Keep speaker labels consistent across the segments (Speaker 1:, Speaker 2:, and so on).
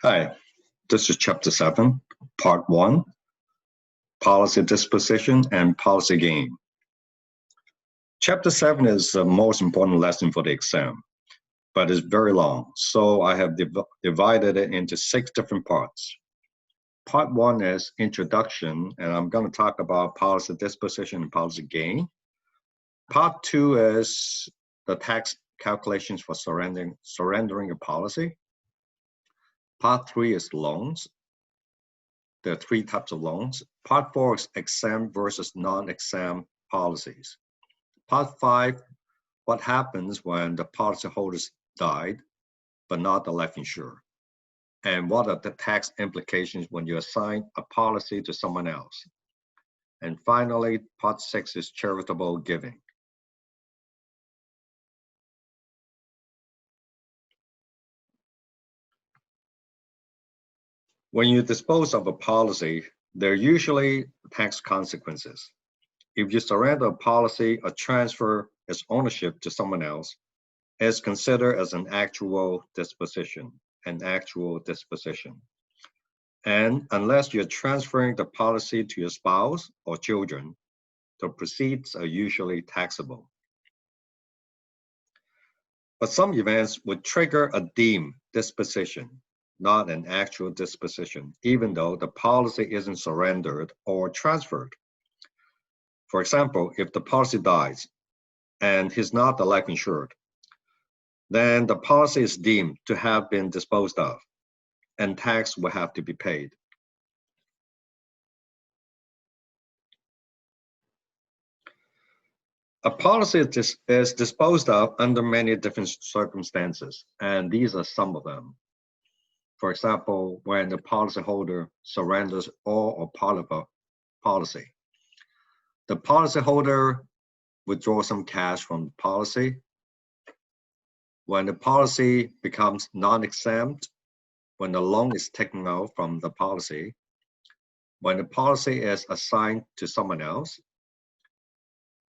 Speaker 1: Hi, this is Chapter 7, Part 1, Policy Disposition and Policy Gain. Chapter 7 is the most important lesson for the exam, but it's very long, so I have divided it into 6 different parts. Part 1 is Introduction, and I'm going to talk about Policy Disposition and Policy Gain. Part 2 is the tax calculations for surrendering a policy. Part 3 is loans. There are 3 types of loans. Part 4 is exempt versus non-exempt policies. Part 5, what happens when the policyholders died, but not the life insurer? And what are the tax implications when you assign a policy to someone else? And finally, Part 6 is charitable giving. When you dispose of a policy, there are usually tax consequences. If you surrender a policy or transfer its ownership to someone else, it's considered as an actual disposition, And unless you're transferring the policy to your spouse or children, the proceeds are usually taxable. But some events would trigger a deemed disposition, not an actual disposition, even though the policy isn't surrendered or transferred. For example, if the policy dies and he's not the life insured, then the policy is deemed to have been disposed of, and tax will have to be paid. A policy is disposed of under many different circumstances, and these are some of them. For example, when the policyholder surrenders all or part of a policy. The policyholder withdraws some cash from the policy. When the policy becomes non-exempt, when the loan is taken out from the policy, when the policy is assigned to someone else,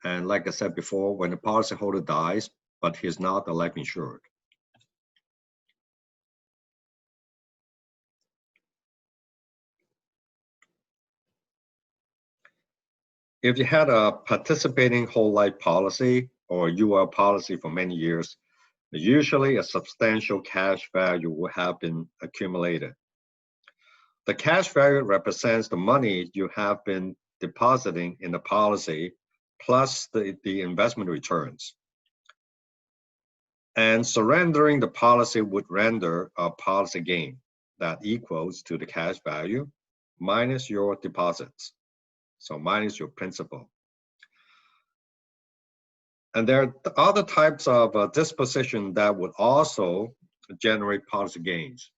Speaker 1: and like I said before, when the policyholder dies, but he's not the life insured. If you had a participating whole life policy or UL policy for many years, usually a substantial cash value will have been accumulated. The cash value represents the money you have been depositing in the policy plus the investment returns. And surrendering the policy would render a policy gain that equals to the cash value minus your deposits, so minus your principal. And there are other types of disposition that would also generate policy gains.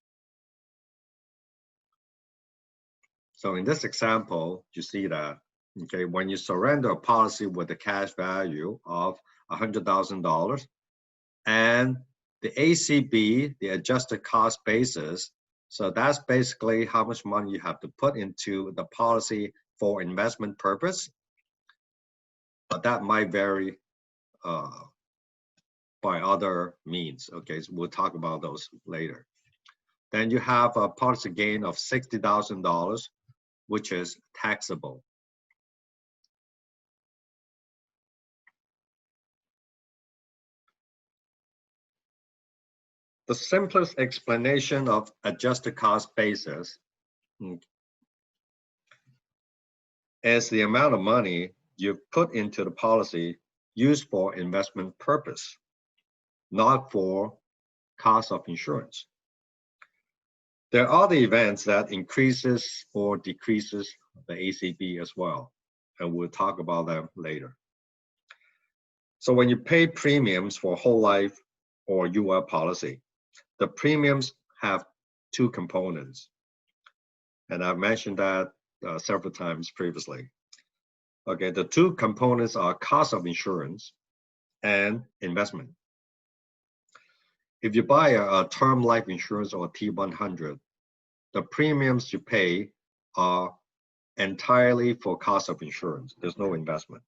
Speaker 1: So in this example, you see that, okay, when you surrender a policy with a cash value of $100,000 and the ACB, the adjusted cost basis, so that's basically how much money you have to put into the policy for investment purpose, but that might vary by other means. Okay, so we'll talk about those later. Then you have a policy gain of $60,000, which is taxable. The simplest explanation of adjusted cost basis is the amount of money you put into the policy used for investment purpose, not for cost of insurance. There are other events that increases or decreases the ACB as well, and we'll talk about them later. So when you pay premiums for whole life or UL policy, the premiums have 2 components, and I've mentioned that several times previously. Okay, the 2 components are cost of insurance and investment. If you buy a term life insurance or T100, the premiums you pay are entirely for cost of insurance. There's no investment.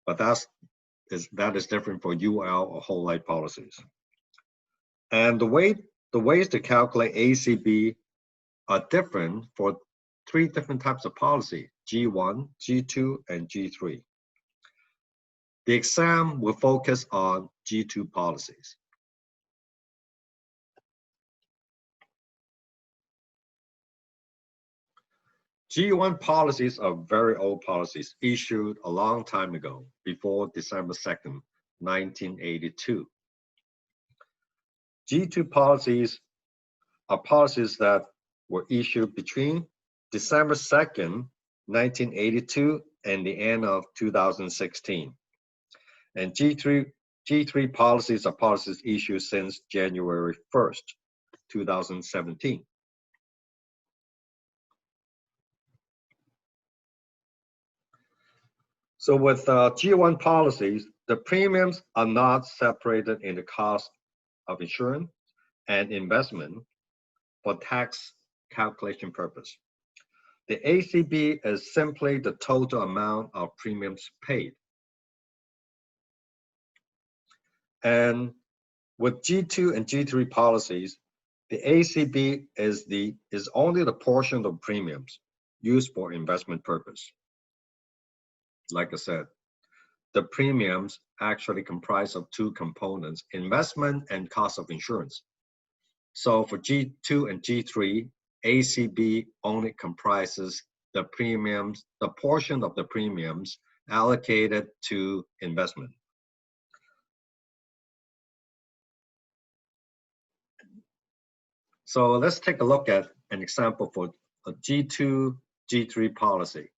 Speaker 1: But that is different for UL or whole life policies. And the way The ways to calculate ACB are different for 3 different types of policy: G1, G2, and G3. The exam will focus on G2 policies. G1 policies are very old policies issued a long time ago, before December 2nd, 1982. G2 policies are policies that were issued between December 2nd, 1982 and the end of 2016. And G3 policies are policies issued since January 1st, 2017. So with G1 policies, the premiums are not separated in the cost of insurance and investment for tax calculation purpose. The ACB is simply the total amount of premiums paid. And with G2 and G3 policies, the ACB is only the portion of premiums used for investment purpose. Like I said, the premiums actually comprise of 2 components: investment and cost of insurance. So for G2 and G3, ACB only comprises the premiums, the portion of the premiums allocated to investment. So let's take a look at an example for a G2, G3 policy.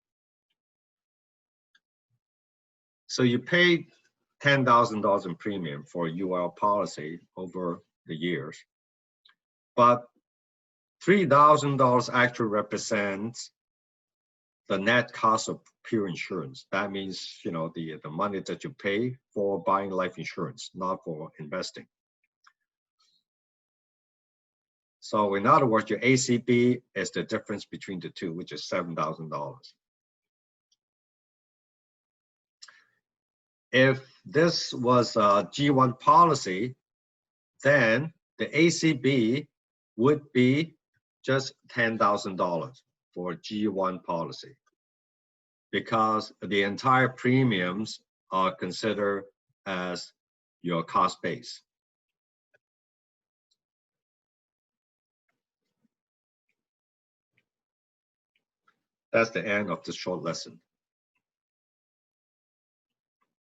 Speaker 1: So you paid $10,000 in premium for a UL policy over the years, but $3,000 actually represents the net cost of pure insurance. That means, you know, the money that you pay for buying life insurance, not for investing. So in other words, your ACB is the difference between the two, which is $7,000. If this was a G1 policy, then the ACB would be just $10,000 for a G1 policy, because the entire premiums are considered as your cost base. That's the end of this short lesson.